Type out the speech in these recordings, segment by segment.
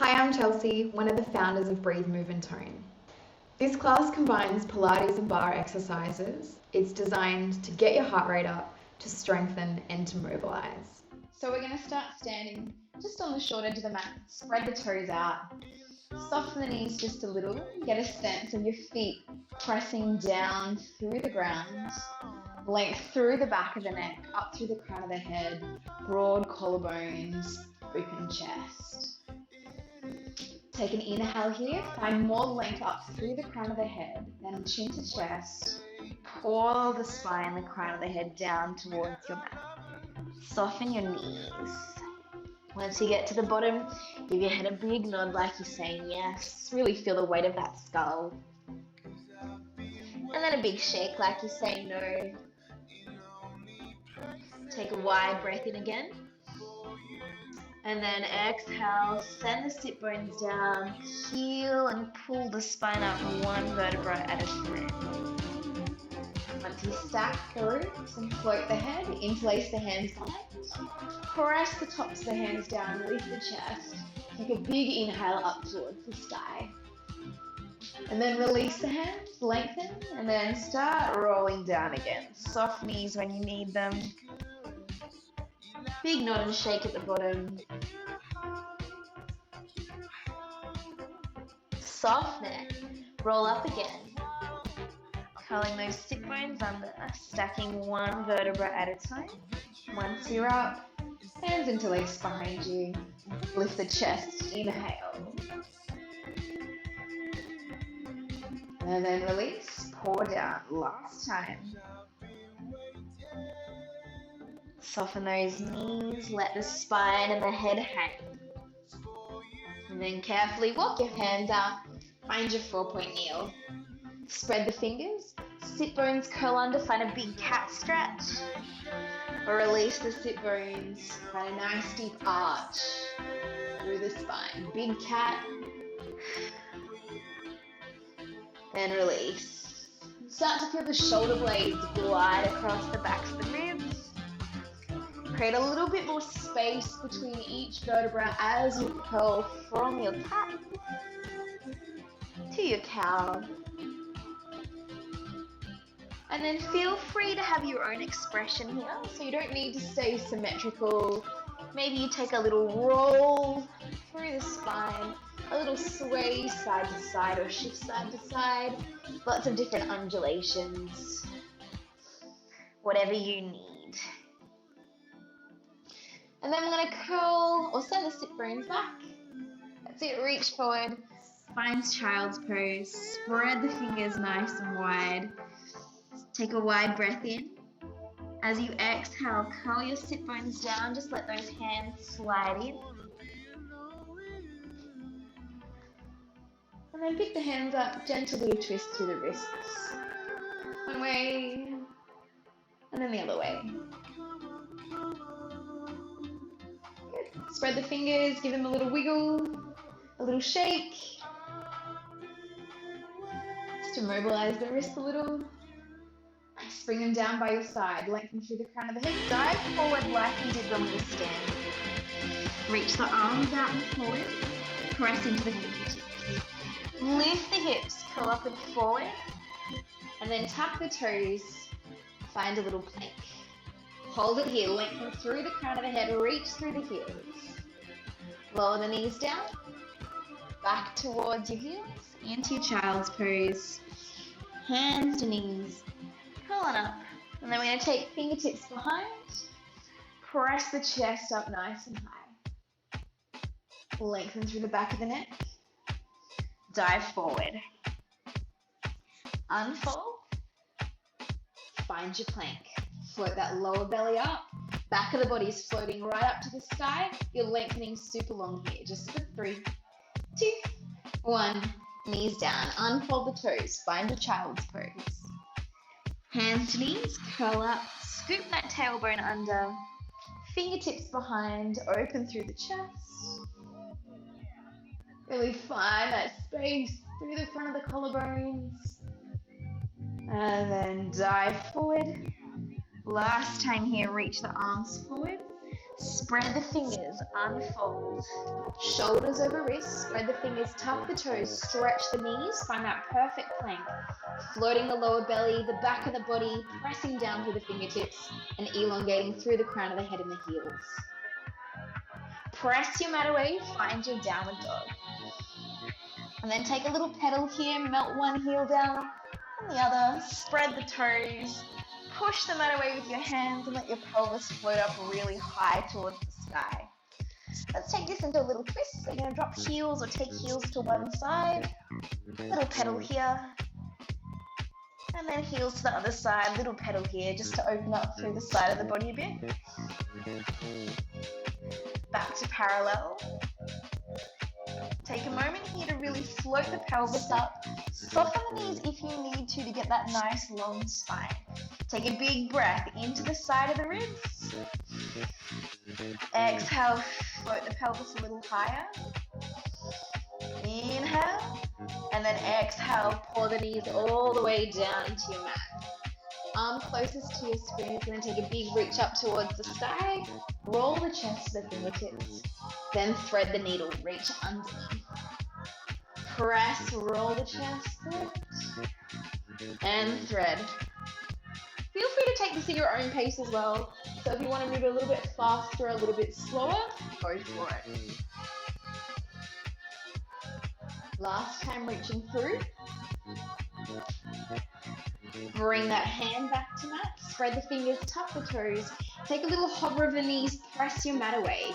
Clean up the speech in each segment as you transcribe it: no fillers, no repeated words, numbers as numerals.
Hi, I'm Chelsea, one of the founders of Breathe, Move and Tone. This class combines Pilates and Barre exercises. It's designed to get your heart rate up, to strengthen and to mobilise. So we're going to start standing just on the short edge of the mat. Spread the toes out. Soften the knees just a little. Get a sense of your feet pressing down through the ground. Length through the back of the neck, up through the crown of the head. Broad collarbones, open chest. Take an inhale here. Find more length up through the crown of the head. Then chin to chest. Pull the spine, the crown of the head down towards your mat. Soften your knees. Once you get to the bottom, give your head a big nod like you're saying yes. Really feel the weight of that skull. And then a big shake like you're saying no. Take a wide breath in again. And then exhale, send the sit bones down, heel and pull the spine up one vertebra at a time. Once you stack the roots and float the head, interlace the hands behind. Press the tops of the hands down, lift the chest. Take a big inhale up towards the sky. And then release the hands, lengthen, and then start rolling down again. Soft knees when you need them. Big nod and shake at the bottom. Soft neck. Roll up again. Curling those sit bones under. Stacking one vertebra at a time. Once you're up, hands interlace behind you. Lift the chest. Inhale. And then release. Pour down. Last time. Soften those knees, let the spine and the head hang. And then carefully walk your hands out, find your 4-point kneel. Spread the fingers, sit bones curl under, find a big cat stretch. Or release the sit bones, find a nice deep arch through the spine. Big cat. Then release. Start to feel the shoulder blades glide across the backs of the ribs. Create a little bit more space between each vertebra as you curl from your cat to your cow. And then feel free to have your own expression here, so you don't need to stay symmetrical. Maybe you take a little roll through the spine, a little sway side to side or shift side to side. Lots of different undulations. Whatever you need. And then we're going to curl or send the sit bones back. That's it, reach forward. Find child's pose. Spread the fingers nice and wide. Take a wide breath in. As you exhale, curl your sit bones down. Just let those hands slide in. And then pick the hands up, gently twist through the wrists. One way, and then the other way. Spread the fingers, give them a little wiggle, a little shake. Just to mobilise the wrist a little. Nice, bring them down by your side. Lengthen through the crown of the head. Dive forward like you did when we were standing. Reach the arms out and forward. Press into the fingertips. Lift the hips, curl up and forward. And then tuck the toes. Find a little plank. Hold it here, lengthen through the crown of the head, reach through the heels. Lower the knees down, back towards your heels, into your child's pose. Hands to knees, curl on up. And then we're going to take fingertips behind, press the chest up nice and high. Lengthen through the back of the neck, dive forward. Unfold, find your plank. Float that lower belly up. Back of the body is floating right up to the sky. You're lengthening super long here. Just for 3, 2, 1. Knees down. Unfold the toes. Find a child's pose. Hands to knees. Curl up. Scoop that tailbone under. Fingertips behind. Open through the chest. Really find that space through the front of the collarbones. And then dive forward. Last time here, reach the arms forward. Spread the fingers, unfold. Shoulders over wrists, spread the fingers, tuck the toes, stretch the knees, find that perfect plank. Floating the lower belly, the back of the body, pressing down through the fingertips and elongating through the crown of the head and the heels. Press your mat away, find your downward dog. And then take a little pedal here, melt one heel down and the other, spread the toes, push the mat away with your hands and let your pelvis float up really high towards the sky. Let's take this into a little twist. So you're going to drop heels or take heels to one side, little pedal here, and then heels to the other side, little pedal here just to open up through the side of the body a bit. Back to parallel. Take a moment here to really float the pelvis up. Soften the knees if you need to get that nice long spine. Take a big breath into the side of the ribs. Exhale, float the pelvis a little higher. Inhale, and then exhale, pour the knees all the way down into your mat. Arm closest to your screen is going to take a big reach up towards the sky. Roll the chest to the fingertips. Then thread the needle, reach underneath. Press, roll the chest, and thread. Feel free to take this at your own pace as well. So if you want to move a little bit faster, a little bit slower, go for it. Last time reaching through. Bring that hand back to mat. Spread the fingers, tuck the toes. Take a little hover of the knees, press your mat away.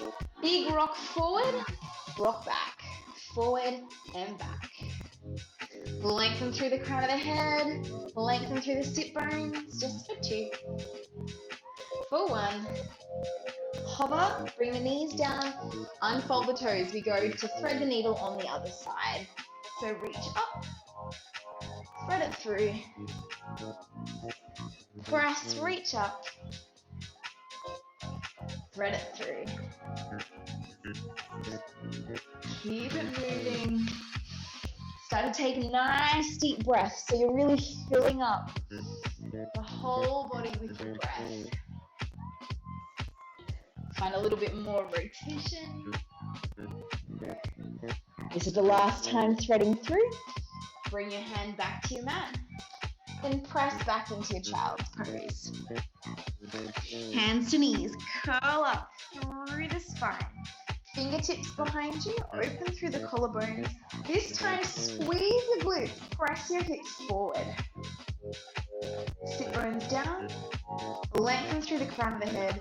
Big rock forward, rock back. Forward and back. Lengthen through the crown of the head. Lengthen through the sit bones. Just for 2. For 1. Hover, bring the knees down, unfold the toes. We go to thread the needle on the other side. So reach up, thread it through. Press, reach up, thread it through. Keep it moving. Start to take nice deep breaths so you're really filling up the whole body with your breath. Find a little bit more rotation. This is the last time threading through. Bring your hand back to your mat. Then press back into your child's pose. Hands to knees, curl up through the spine. Fingertips behind you, open through the collarbones. This time squeeze the glutes, press your hips forward. Sit bones down, lengthen through the crown of the head,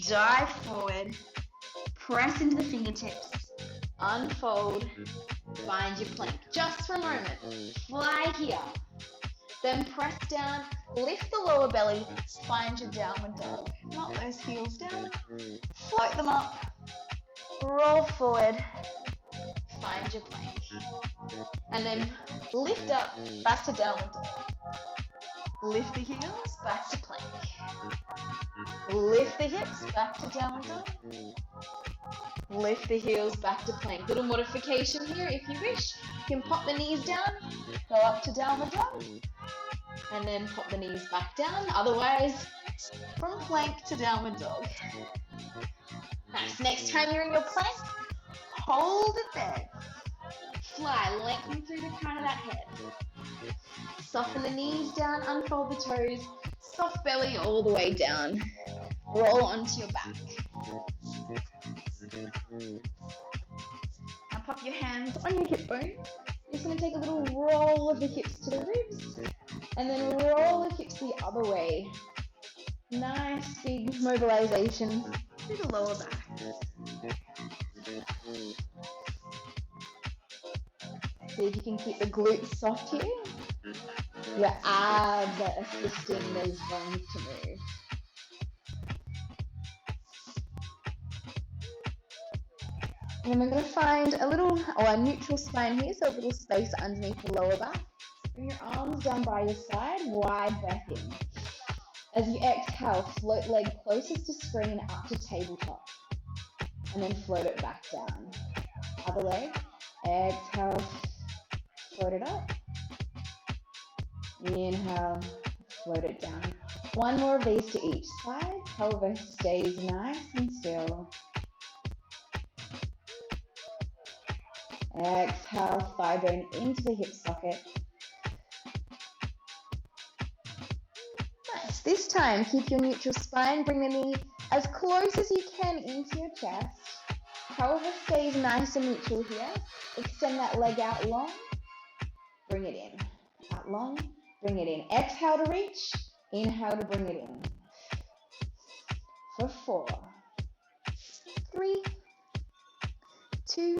dive forward, press into the fingertips, unfold, find your plank. Just for a moment, fly here, then press down, lift the lower belly, find your downward dog. Knock those heels down, float them up, roll forward, find your plank, and then lift up, back to downward dog. Lift the heels, back to plank. Lift the hips, back to downward dog. Lift the heels, back to plank. Little modification here if you wish. You can pop the knees down, go up to downward dog, and then pop the knees back down. Otherwise, from plank to downward dog. Nice. Next time you're in your plank, hold it there. Fly, lengthen through the crown of that head. Soften the knees down, unfold the toes, soft belly all the way down. Roll onto your back. Now pop your hands on your hip bone. You're just going to take a little roll of the hips to the ribs, and then roll the hips the other way. Nice big mobilization through the lower back. See if you can keep the glutes soft here. Your abs are assisting those bones to move. And then we're going to find a neutral spine here, so a little space underneath the lower back. Bring your arms down by your side, wide breath in. As you exhale, float leg closest to screen up to tabletop. And then float it back down. Other leg, exhale, float it up. Inhale, float it down. One more of these to each side. Pelvis stays nice and still. Exhale, thigh bone into the hip socket. Nice. This time, keep your neutral spine. Bring the knee as close as you can into your chest. Pelvis stays nice and neutral here. Extend that leg out long. Bring it in. Out long. Bring it in. Exhale to reach. Inhale to bring it in. For 4, 3, 2,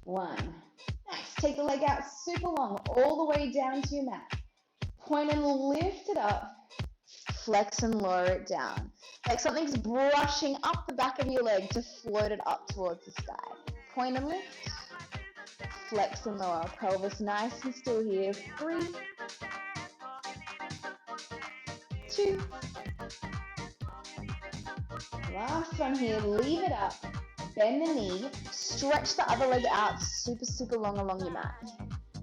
1. Nice. Take the leg out super long, all the way down to your mat. Point and lift it up. Flex and lower it down. Like something's brushing up the back of your leg to float it up towards the sky. Point and lift. Flex and lower. Pelvis nice and still here. 3, 2. Last one here. Leave it up. Bend the knee. Stretch the other leg out super, super long along your mat.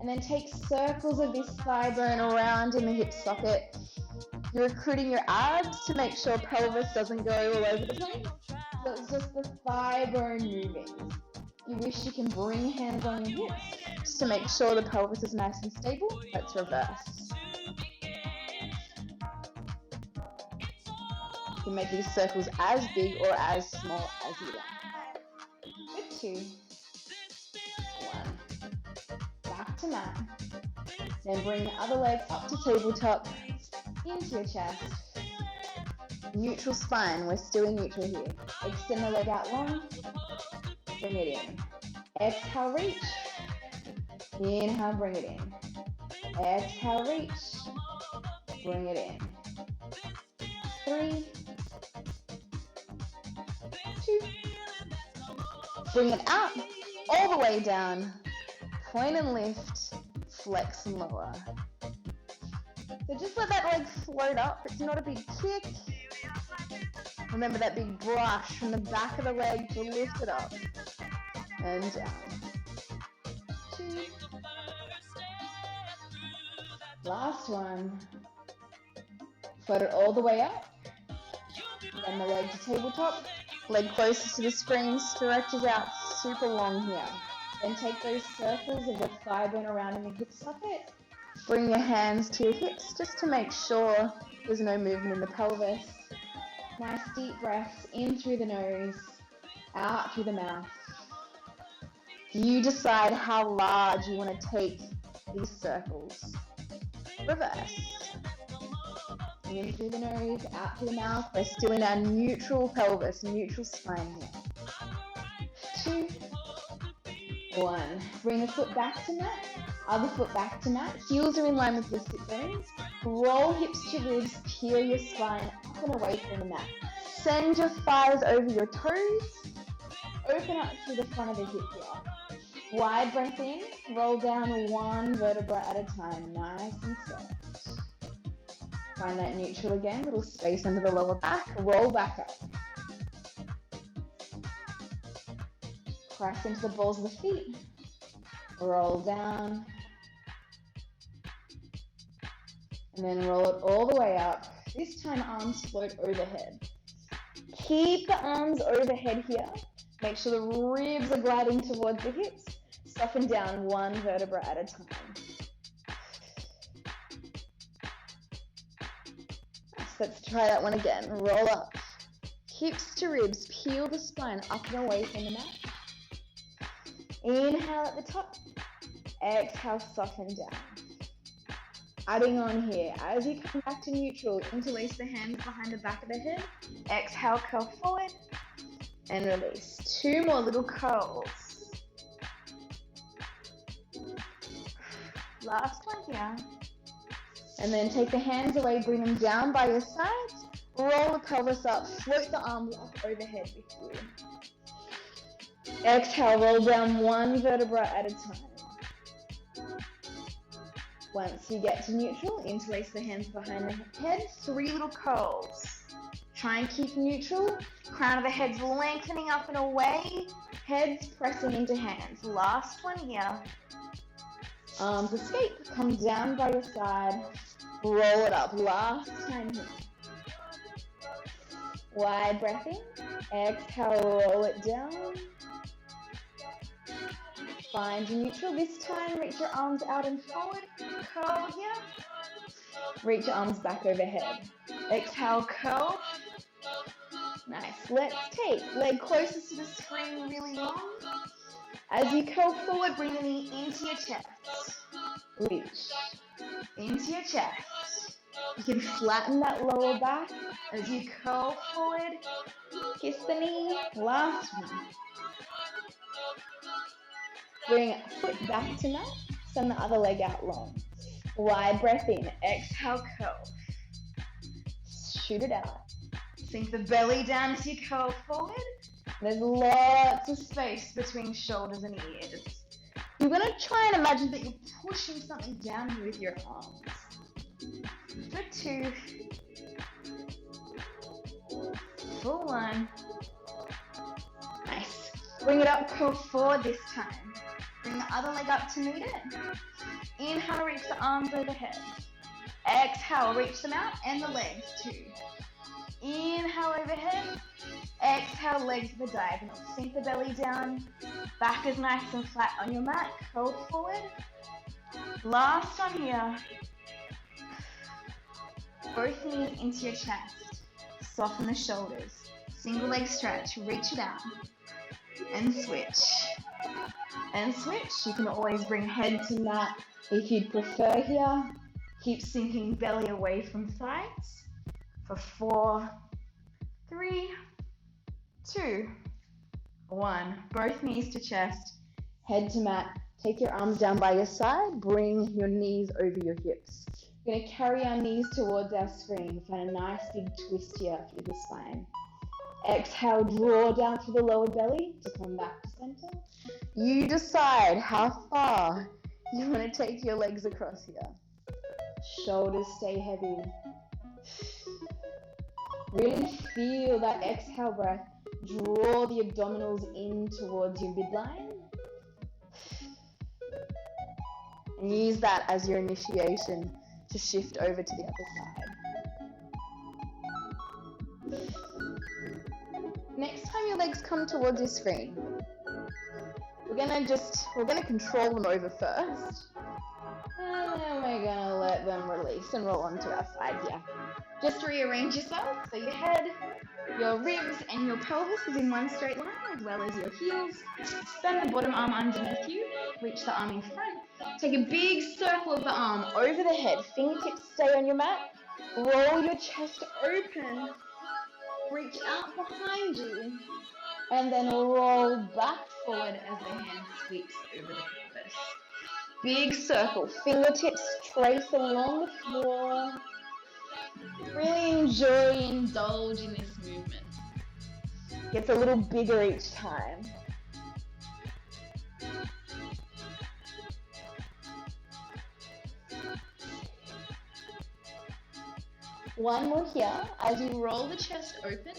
And then take circles of this thigh bone around in the hip socket. You're recruiting your abs to make sure pelvis doesn't go all over the place. So it's just the thigh bone moving. You wish you can bring hands on your hips just to make sure the pelvis is nice and stable. Let's reverse. You can make these circles as big or as small as you want. Good. 2, 1. Back to mat. Then bring the other leg up to tabletop, into your chest. Neutral spine, we're still in neutral here. Extend the leg out long. Bring it in. Exhale, reach. Inhale, bring it in. Exhale, reach. Bring it in. 3, 2. Bring it out, all the way down. Point and lift, flex and lower. So just let that leg float up. It's not a big kick. Remember that big brush from the back of the leg to lift it up. And down. 2. Last one. Float it all the way up. Bend the leg to tabletop. Leg closest to the screen, stretches out super long here. Then take those circles of the thigh bone around in the hip socket. Bring your hands to your hips just to make sure there's no movement in the pelvis. Nice deep breaths in through the nose, out through the mouth. You decide how large you want to take these circles. Reverse. In through the nose, out through the mouth. We're still in our neutral pelvis, neutral spine here. 2, 1. Bring a foot back to mat. Other foot back to mat. Heels are in line with your sit bones. Roll hips to ribs. Peel your spine up and away from the mat. Send your thighs over your toes. Open up through the front of the hip here. Wide breath in. Roll down one vertebra at a time. Nice and soft. Find that neutral again. Little space under the lower back. Roll back up. Press into the balls of the feet. Roll down. And then roll it all the way up. This time arms float overhead. Keep the arms overhead here. Make sure the ribs are gliding towards the hips. Soften down one vertebra at a time. Let's try that one again. Roll up. Hips to ribs. Peel the spine up and away from the mat. Inhale at the top. Exhale, soften down. Adding on here. As you come back to neutral, interlace the hands behind the back of the head. Exhale, curl forward. And release. 2 more little curls. Last one here. And then take the hands away, bring them down by your sides. Roll the pelvis up, float the arms up overhead with you. Exhale, roll down one vertebra at a time. Once you get to neutral, interlace the hands behind the head. 3 little curls. Try and keep neutral. Crown of the head's lengthening up and away. Heads pressing into hands. Last one here. Arms escape. Come down by your side. Roll it up. Last time here. Wide breath in. Exhale, roll it down. Find neutral. This time, reach your arms out and forward. Curl here. Reach your arms back overhead. Exhale, curl. Nice. Let's take leg closest to the screen, really long. As you curl forward, bring the knee into your chest. Reach into your chest. You can flatten that lower back as you curl forward. Kiss the knee. Last one. Bring foot back to mat. Send the other leg out long. Wide breath in. Exhale, curl. Shoot it out. Sink the belly down as you curl forward. There's lots of space between shoulders and ears. You're going to try and imagine that you're pushing something down here with your arms. For 2. For 1. Nice. Bring it up, curl forward this time. Bring the other leg up to meet it. Inhale, reach the arms overhead. Exhale, reach them out and the legs too. Inhale overhead. Exhale, legs to the diagonal. Sink the belly down. Back is nice and flat on your mat. Curl forward. Last one here. Both knees into your chest. Soften the shoulders. Single leg stretch. Reach it out. And switch. And switch. You can always bring head to mat if you'd prefer here. Keep sinking belly away from thighs. For 4, 3, 2, 1. Both knees to chest. Head to mat. Take your arms down by your side. Bring your knees over your hips. We're going to carry our knees towards our screen. Find a nice big twist here through the spine. Exhale, draw down through the lower belly to come back to center. You decide how far you want to take your legs across here. Shoulders stay heavy. Really feel that exhale breath. Draw the abdominals in towards your midline. And use that as your initiation to shift over to the other side. Next time your legs come towards your screen, we're gonna control them over first. And then we're gonna let them release and roll onto our side here. Just rearrange yourself so your head, your ribs and your pelvis is in one straight line, as well as your heels. Bend the bottom arm underneath you, reach the arm in front. Take a big circle of the arm over the head, fingertips stay on your mat. Roll your chest open, reach out behind you, and then roll back forward as the hand sweeps over the pelvis. Big circle, fingertips trace along the floor. Really indulge in this movement. Gets a little bigger each time. One more here as you roll the chest open.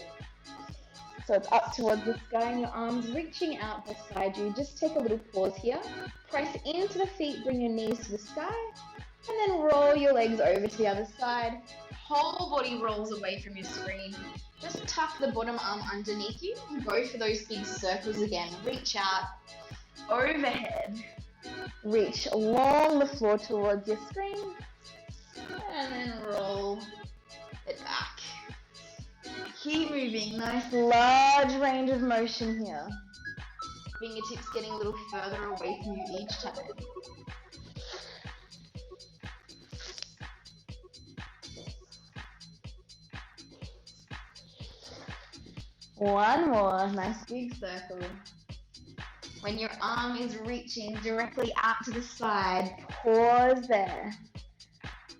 So it's up towards the sky and your arms reaching out beside you. Just take a little pause here. Press into the feet, bring your knees to the sky, and then roll your legs over to the other side. Whole body rolls away from your screen. Just tuck the bottom arm underneath you and go for those big circles again. Reach out, overhead. Reach along the floor towards your screen, and then roll it back. Keep moving, nice large range of motion here. Fingertips getting a little further away from you each time. One more, nice big circle. When your arm is reaching directly out to the side, pause there.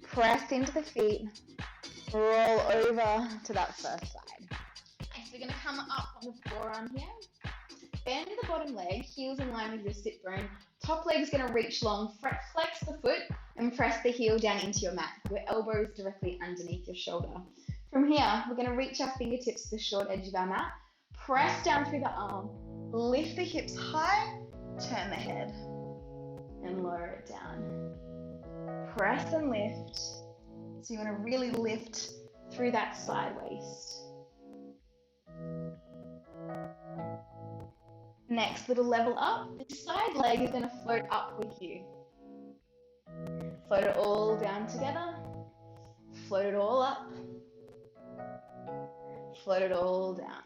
Press into the feet, roll over to that first side. So we're going to come up on the forearm here. Bend the bottom leg, heels in line with your sit bone. Top leg is going to reach long, flex the foot and press the heel down into your mat. Your elbow is directly underneath your shoulder. From here, we're going to reach our fingertips to the short edge of our mat. Press down through the arm. Lift the hips high, turn the head, and lower it down. Press and lift. So you want to really lift through that side waist. Next little level up, this side leg is going to float up with you. Float it all down together. Float it all up. Float it all down.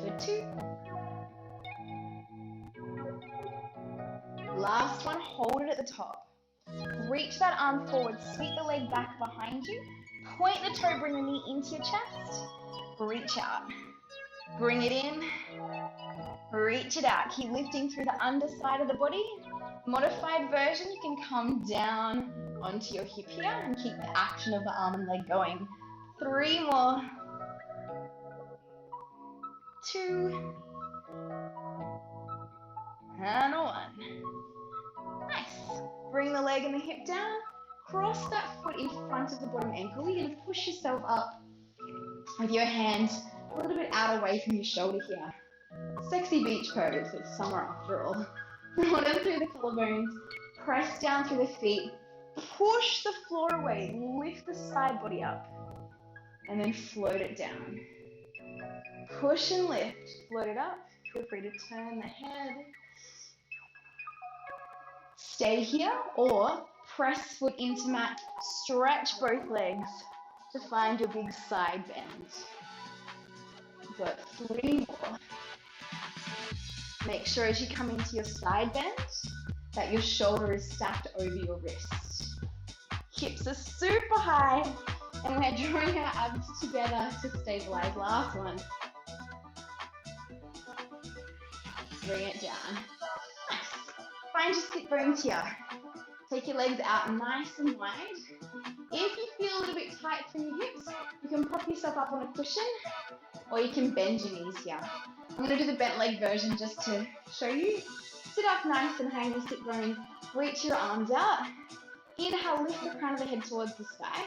For 2. Last one, hold it at the top. Reach that arm forward, sweep the leg back behind you. Point the toe, bring the knee into your chest. Reach out. Bring it in. Reach it out. Keep lifting through the underside of the body. Modified version, you can come down onto your hip here and keep the action of the arm and leg going. 3 more. 2. And 1. Nice. Bring the leg and the hip down. Cross that foot in front of the bottom ankle. You're going to push yourself up with your hand a little bit out away from your shoulder here. Sexy beach pose. It's summer after all. Run through the collarbones. Press down through the feet. Push the floor away. Lift the side body up. And then float it down. Push and lift. Float it up. Feel free to turn the head. Stay here or press foot into mat. Stretch both legs to find your big side bend. You've got 3 more. Make sure as you come into your side bend that your shoulder is stacked over your wrist. Hips are super high and we're drawing our abs together to stabilize. Last one. Bring it down. Nice. Find your sit bones here. Take your legs out nice and wide. If you feel a little bit tight from your hips, you can prop yourself up on a cushion or you can bend your knees here. I'm going to do the bent leg version just to show you. Sit up nice and hang your sit bone. Reach your arms out. Inhale, lift the crown of the head towards the sky.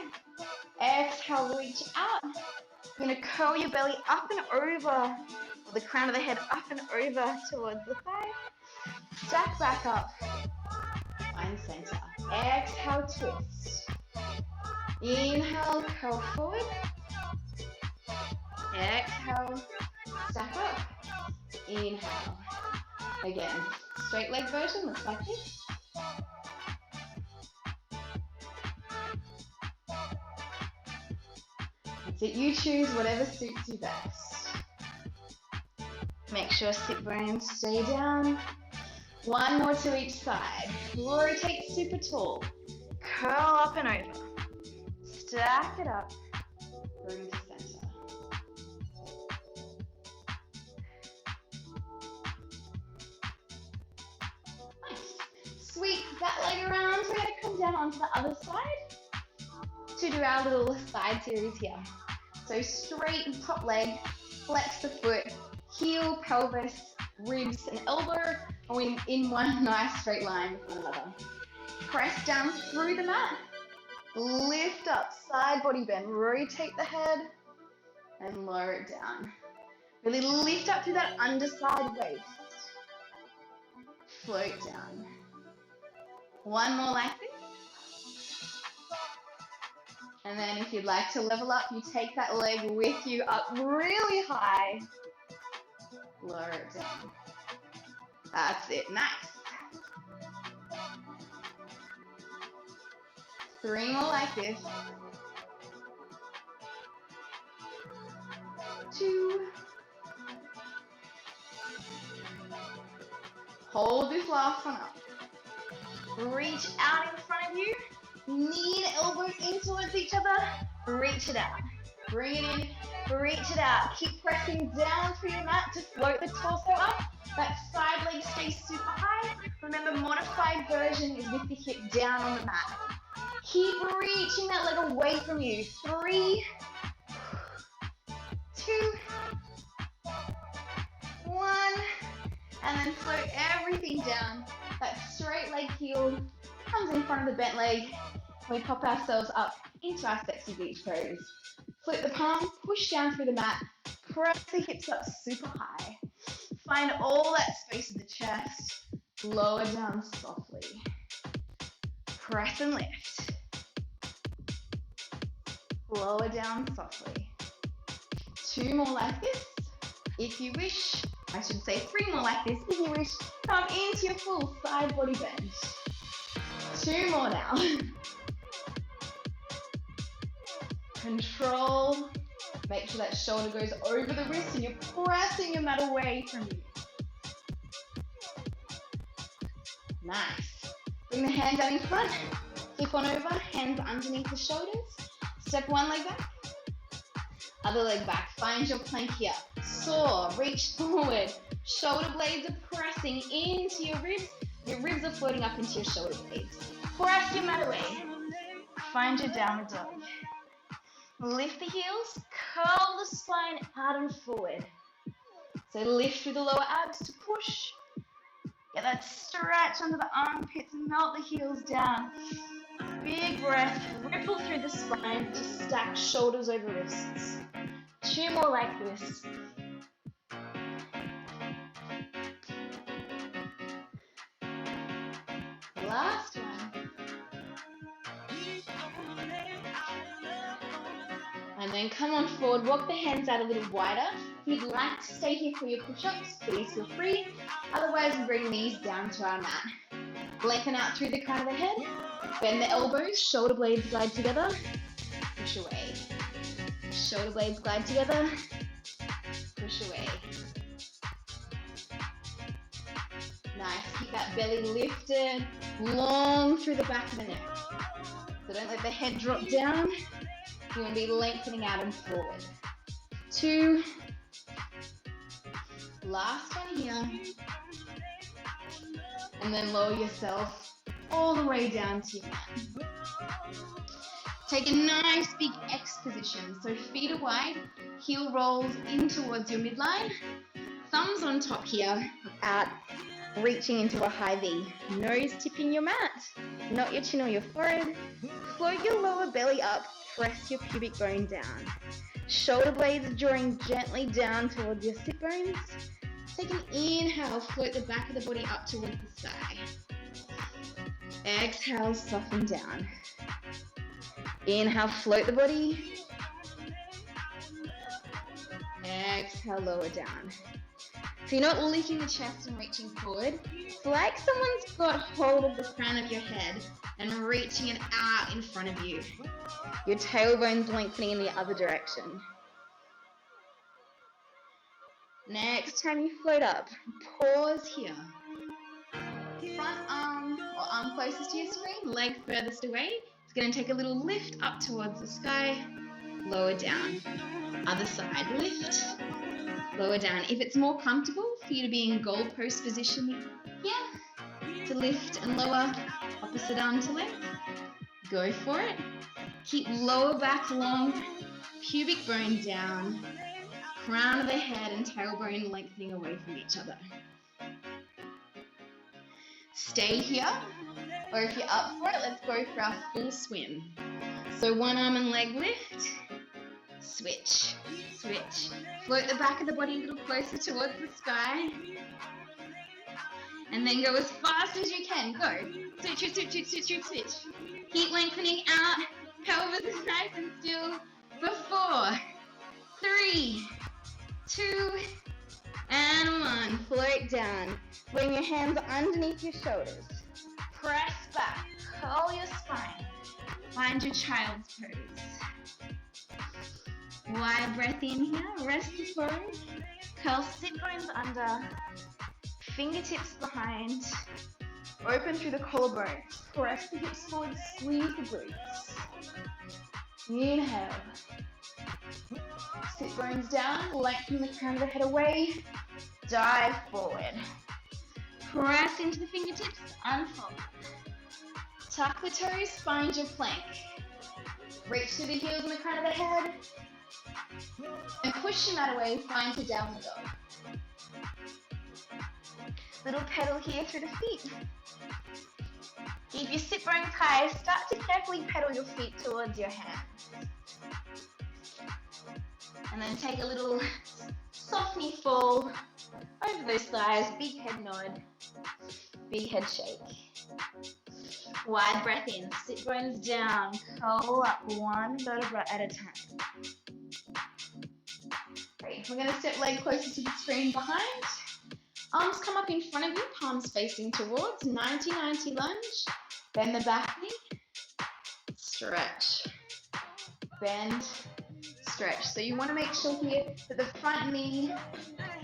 Exhale, reach out. You're going to curl your belly up and over, or the crown of the head up and over towards the thigh. Stack back up. Find center. Exhale, twist. Inhale, curl forward. Exhale, stack up. Inhale. Again, straight leg version looks like this. That's it, you choose whatever suits you best. Make sure sit bones stay down. 1 more to each side. Rotate super tall. Curl up and over. Stack it up. Bring to center. Nice. Sweep that leg around. We're going to come down onto the other side to do our little side series here. So straighten top leg, flex the foot, heel, pelvis, ribs and elbow, and we're in one nice straight line with one another. Press down through the mat, lift up, side body bend, rotate the head, and lower it down. Really lift up through that underside waist. Float down. 1 more like this. And then if you'd like to level up, you take that leg with you up really high. Lower it down. That's it. Nice. 3 more like this. 2. Hold this last one up. Reach out in front of you. Knee and elbow in towards each other. Reach it out. Bring it in. Reach it out. Keep pressing down through your mat to float the torso up. That side leg stays super high. Remember, modified version is with the hip down on the mat. Keep reaching that leg away from you. 3, 2, 1. And then float everything down. That straight leg heel comes in front of the bent leg. We pop ourselves up into our sexy beach pose. Flip the palms, push down through the mat, press the hips up super high. Find all that space in the chest, lower down softly. Press and lift. Lower down softly. 2 more like this. If you wish, I should say 3 more like this. If you wish, come into your full side body bend. 2 more now. Control. Make sure that shoulder goes over the wrist and you're pressing your mat away from you. Nice. Bring the hand down in front. Flip on over, hands underneath the shoulders. Step one leg back. Other leg back. Find your plank here. Soar, reach forward. Shoulder blades are pressing into your ribs. Your ribs are floating up into your shoulder blades. Press your mat away. Find your downward dog. Lift the heels, curl the spine out and forward. So lift through the lower abs to push. Get that stretch under the armpits and melt the heels down. Big breath, ripple through the spine to stack shoulders over wrists. 2 more like this. Last one. And then come on forward, walk the hands out a little wider. If you'd like to stay here for your push-ups, please feel free. Otherwise, we bring these down to our mat. Lengthen out through the crown of the head. Bend the elbows, shoulder blades glide together. Push away. Shoulder blades glide together. Push away. Nice, keep that belly lifted, long through the back of the neck. So don't let the head drop down. You want to be lengthening out and forward. 2. Last one here. And then lower yourself all the way down to your mat. Take a nice big X position. So feet are wide, heel rolls in towards your midline. Thumbs on top here, out, reaching into a high V. Nose tipping your mat, not your chin or your forehead. Float your lower belly up, press your pubic bone down. Shoulder blades drawing gently down towards your sit bones. Take an inhale, float the back of the body up towards the sky. Exhale, soften down. Inhale, float the body. Exhale, lower down. So you're not lifting the chest and reaching forward. It's like someone's got hold of the crown of your head and reaching it out in front of you. Your tailbone's lengthening in the other direction. Next time you float up, pause here. Front arm or arm closest to your screen, leg furthest away. It's going to take a little lift up towards the sky, lower down. Other side, lift, lower down. If it's more comfortable for you to be in goalpost position here, to lift and lower, opposite arm to left, go for it. Keep lower back long, pubic bone down, crown of the head and tailbone lengthening away from each other. Stay here, or if you're up for it, let's go for our full swim. So one arm and leg lift, switch, switch. Float the back of the body a little closer towards the sky. And then go as fast as you can. Go. Switch, switch, switch, switch, switch, switch. Keep lengthening out. Pelvis is nice and still. For 4, 3, 2, and 1. Float down. Bring your hands underneath your shoulders. Press back. Curl your spine. Find your child's pose. Wide breath in here. Rest the forehead. Curl sit bones under. Fingertips behind. Open through the collarbones. Press the hips forward. Squeeze the glutes. Inhale. Sit bones down. Lengthen the crown of the head away. Dive forward. Press into the fingertips. Unfold. Tuck the toes. Find your plank. Reach through the heels and the crown of the head. And push your mat away. Find your downward dog. Little pedal here through the feet. Keep your sit bones high. Start to carefully pedal your feet towards your hands. And then take a little softly fall over those thighs. Big head nod. Big head shake. Wide breath in, sit bones down, curl up one vertebra at a time. Great, we're going to step leg closer to the screen behind. Arms come up in front of you, palms facing towards, 90-90 lunge. Bend the back knee, stretch, bend, stretch. So you want to make sure here that the front knee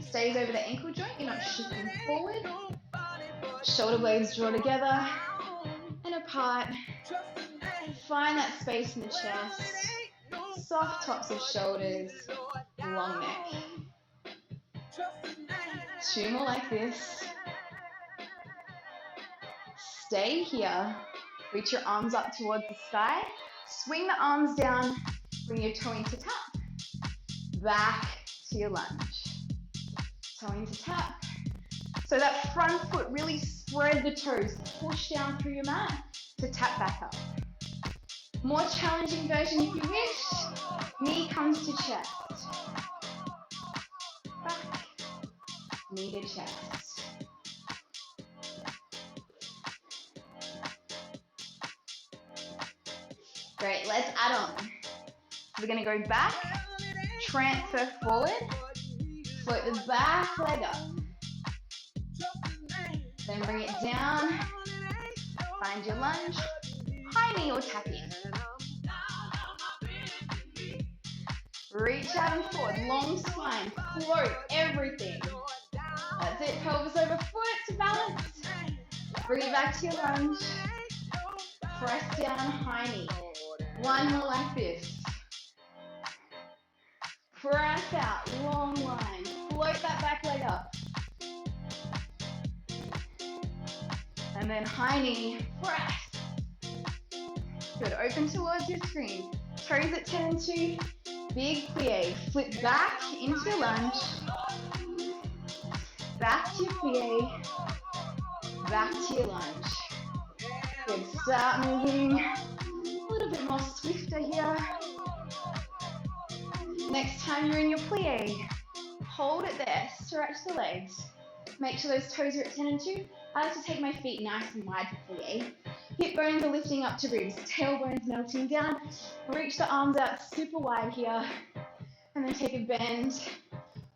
stays over the ankle joint, you're not shifting forward. Shoulder blades draw together and apart. Find that space in the chest, soft tops of shoulders, long neck. 2 more like this. Stay here. Reach your arms up towards the sky. Swing the arms down. Bring your toe into tap. Back to your lunge. Toe into tap. So that front foot, really spread the toes. Push down through your mat to tap back up. More challenging version if you wish. Knee comes to chest. Back. Knee to chest. Great, let's add on. We're going to go back, transfer forward, float the back leg up. Then bring it down, find your lunge, high knee or tap in. Reach out and forward, long spine, float everything. That's it, pelvis over foot to balance. Bring it back to your lunge. Press down, high knee. 1 more like this. Press out, long line. Float that back leg up. And then high knee, press. Good, open towards your screen. Toes at 10 and 2. Big plie. Flip back into your lunge. Back to your plie. Back to your lunge. Good, start moving. A little bit more swifter here. Next time you're in your plie, hold it there, stretch the legs. Make sure those toes are at 10 and 2. I like to take my feet nice and wide for plie. Hip bones are lifting up to ribs, tailbones melting down. Reach the arms out super wide here. And then take a bend.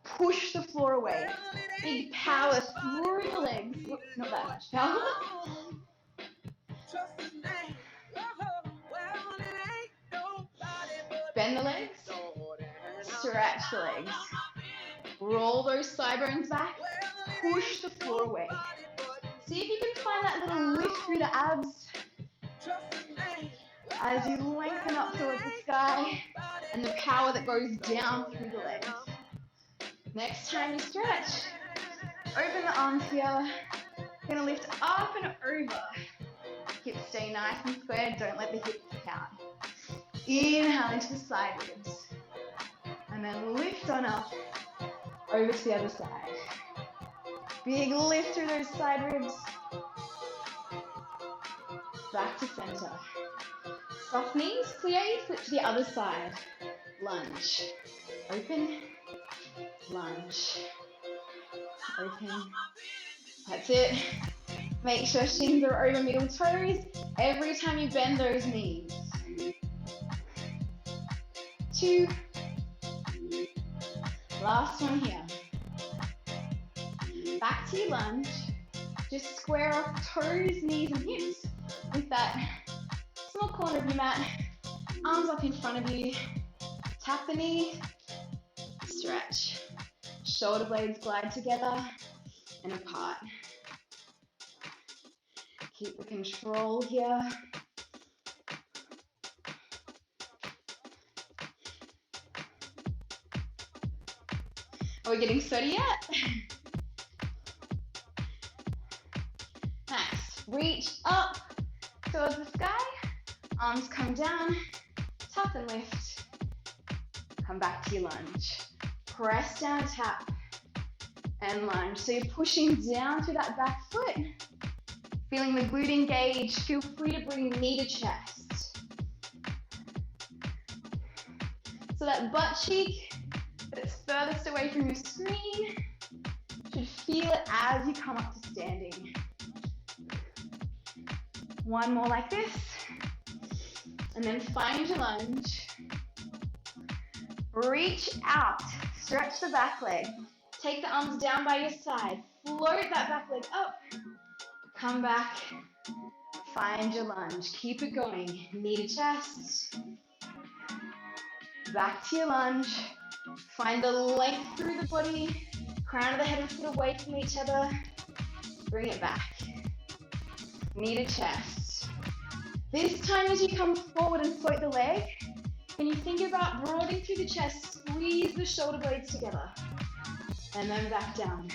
Push the floor away. Big power through the legs. Whoops, not that much power. Bend the legs. Stretch the legs. Roll those thigh bones back. Push the floor away. See if you can find that little lift through the abs as you lengthen up towards the sky and the power that goes down through the legs. Next time you stretch, open the arms here. You're going to lift up and over. Hips stay nice and squared. Don't let the hips kick out. Inhale into the side ribs. And then lift on up over to the other side. Big lift through those side ribs. Back to center. Soft knees, plie, flip to the other side. Lunge. Open. Lunge. Open. That's it. Make sure shins are over middle toes every time you bend those knees. 2. Last one here. Back to your lunge. Just square off toes, knees and hips with that small corner of your mat. Arms up in front of you. Tap the knee. Stretch. Shoulder blades glide together and apart. Keep the control here. Are we getting sweaty yet? Nice. Reach up towards the sky. Arms come down. Tap and lift. Come back to your lunge. Press down, tap, and lunge. So you're pushing down through that back foot. Feeling the glute engage. Feel free to bring knee to chest. So that butt cheek that's furthest away from your screen should feel it as you come up to standing. One more like this. And then find your lunge. Reach out. Stretch the back leg. Take the arms down by your side. Float that back leg up. Come back. Find your lunge. Keep it going. Knee to chest. Back to your lunge. Find the length through the body. Crown of the head and foot away from each other. Bring it back. Knee to chest. This time as you come forward and float the leg, when you think about broadening through the chest, squeeze the shoulder blades together. And then back down.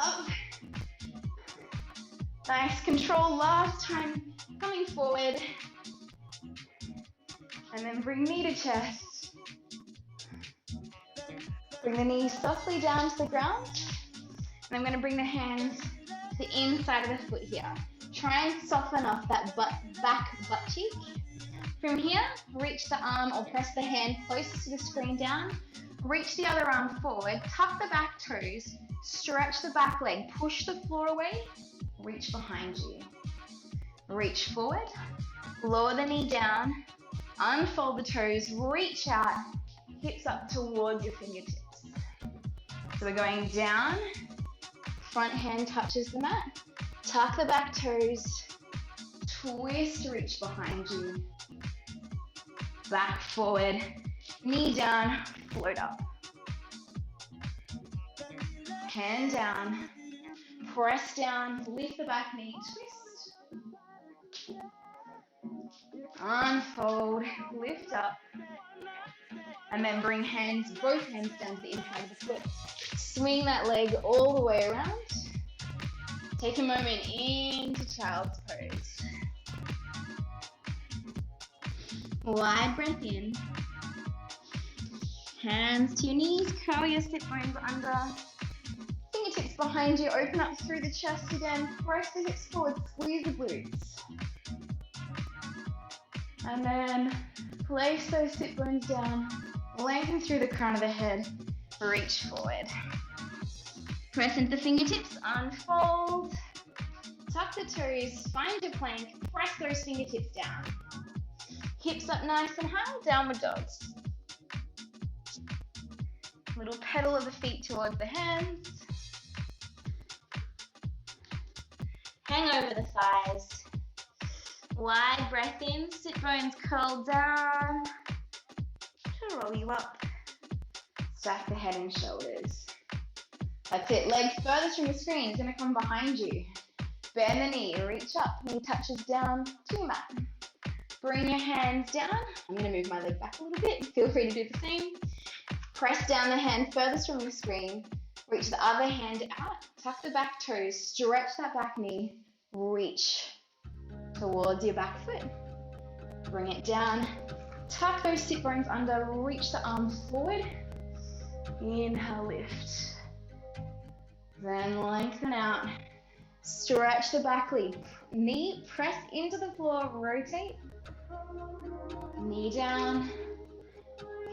Up. Nice control last time. Coming forward. And then bring knee to chest. Bring the knees softly down to the ground. And I'm going to bring the hands to the inside of the foot here. Try and soften off that back butt cheek. From here, reach the arm or press the hand closest to the screen down. Reach the other arm forward. Tuck the back toes. Stretch the back leg. Push the floor away. Reach behind you. Reach forward. Lower the knee down. Unfold the toes. Reach out. Hips up towards your fingertips. So we're going down. Front hand touches the mat. Tuck the back toes. Twist, reach behind you. Back forward. Knee down. Float up. Hand down. Press down. Lift the back knee. Twist. Unfold. Lift up. And then bring both hands down to the inside of the foot. Swing that leg all the way around. Take a moment into child's pose. Wide breath in. Hands to your knees, curl your sit bones under. Fingertips behind you, open up through the chest again. Press the hips forward, squeeze the glutes. And then place those sit bones down. Lengthen through the crown of the head. Reach forward. Press into the fingertips, unfold. Tuck the toes, find your plank, press those fingertips down. Hips up nice and high, downward dogs. Little pedal of the feet towards the hands. Hang over the thighs. Wide breath in, sit bones curl down. To roll you up. Stack the head and shoulders. That's it. Legs furthest from the screen is going to come behind you. Bend the knee, reach up, knee touches down to your mat. Bring your hands down. I'm going to move my leg back a little bit. Feel free to do the same. Press down the hand furthest from the screen. Reach the other hand out. Tuck the back toes. Stretch that back knee. Reach towards your back foot. Bring it down. Tuck those sit bones under. Reach the arms forward. Inhale, lift. Then lengthen out. Stretch the back leg. Knee, press into the floor, rotate. Knee down.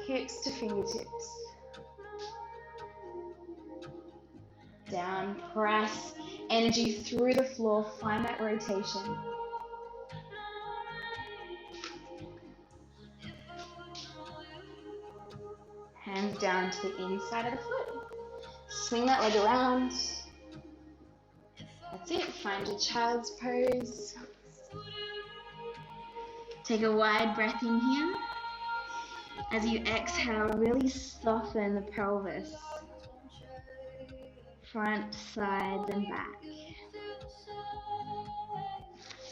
Hips to fingertips. Down, press. Energy through the floor, find that rotation. Hands down to the inside of the foot. Swing that leg around. That's it. Find your child's pose. Take a wide breath in here. As you exhale, really soften the pelvis. Front, sides, and back.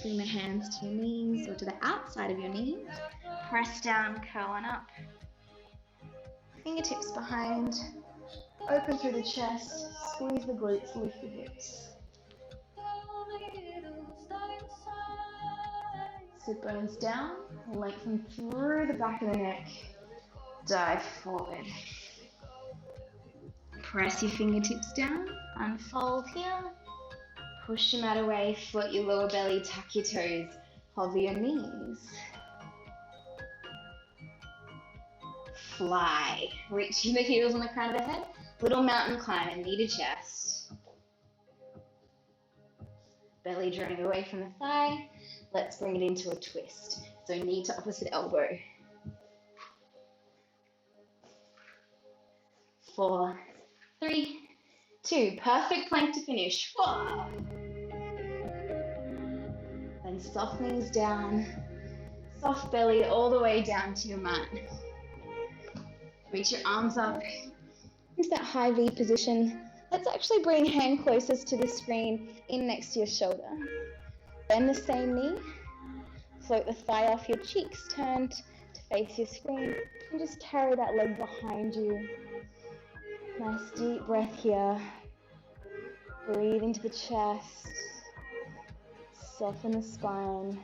Bring the hands to your knees or to the outside of your knees. Press down, curl on up. Fingertips behind. Open through the chest. Squeeze the glutes, lift the hips. Sit bones down. Lengthen through the back of the neck. Dive forward. Press your fingertips down. Unfold here. Push your mat away. Float your lower belly. Tuck your toes. Hover your knees. Fly. Reaching the heels on the crown of the head. Little mountain climb and knee to chest. Belly drawing away from the thigh. Let's bring it into a twist. So knee to opposite elbow. 4, 3, 2. Perfect plank to finish. 4. Then soft knees down. Soft belly all the way down to your mat. Reach your arms up into that high V position. Let's actually bring hand closest to the screen, in next to your shoulder. Bend the same knee. Float the thigh off your cheeks, turn to face your screen, and just carry that leg behind you. Nice deep breath here. Breathe into the chest. Soften the spine.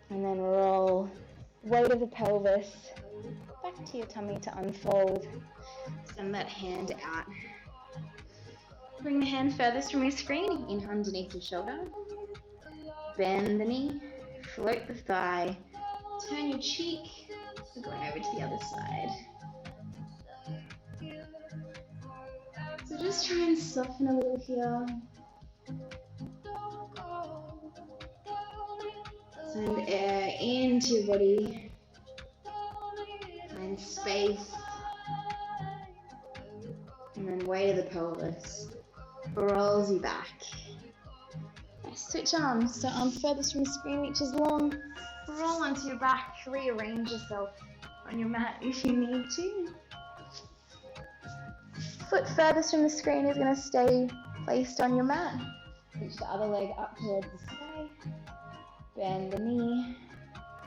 And then roll weight of the pelvis back to your tummy to unfold. Send that hand out. Bring the hand furthest from your screen, in underneath your shoulder. Bend the knee, float the thigh, turn your cheek, going over to the other side. So just try and soften a little here. Send air into your body. Find space. And then weight of the pelvis rolls you back. Switch arms. So arm furthest from the screen reaches long. Roll onto your back. Rearrange yourself on your mat if you need to. Foot furthest from the screen is going to stay placed on your mat. Reach the other leg up towards the sky. Bend the knee.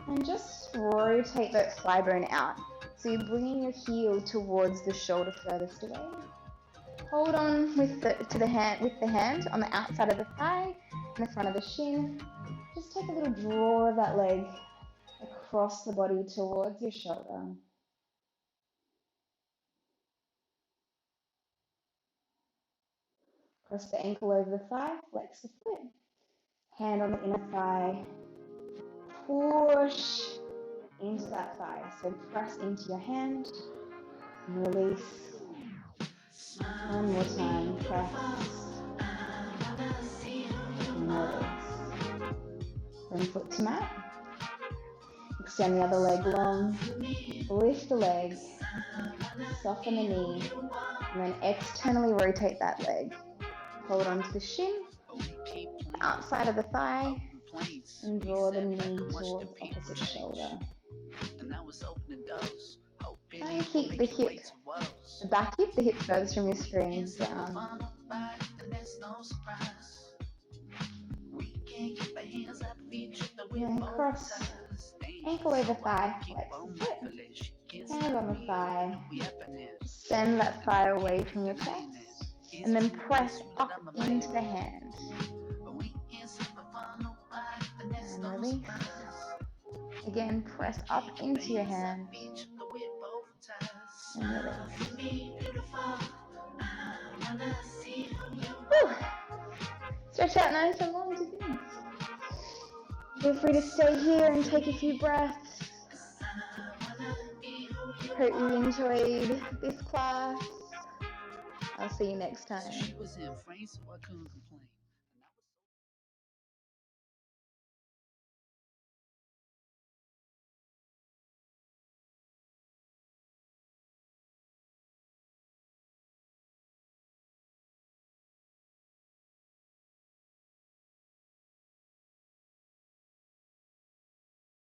And just rotate that thigh bone out. So you're bringing your heel towards the shoulder furthest away. Hold on with the hand on the outside of the thigh, in the front of the shin. Just take a little draw of that leg across the body towards your shoulder. Press the ankle over the thigh, flex the foot. Hand on the inner thigh. Push into that thigh. So press into your hand and release. One more time. Press and release. Bring foot to mat. Extend the other leg long. Lift the leg. Soften the knee. And then externally rotate that leg. Hold on to the shin, outside of the thigh, and draw the knee towards opposite shoulder. Try and keep the back hip, the hip furthest from your screen down. And then cross, ankle over thigh, flex the foot, hand on the thigh, send that thigh away from your chest. And then press up into the hand. And release. Again, press up into your hand. And release. Whew. Stretch out nice and long to finish. Feel free to stay here and take a few breaths. Hope you enjoyed this class. I'll see you next time.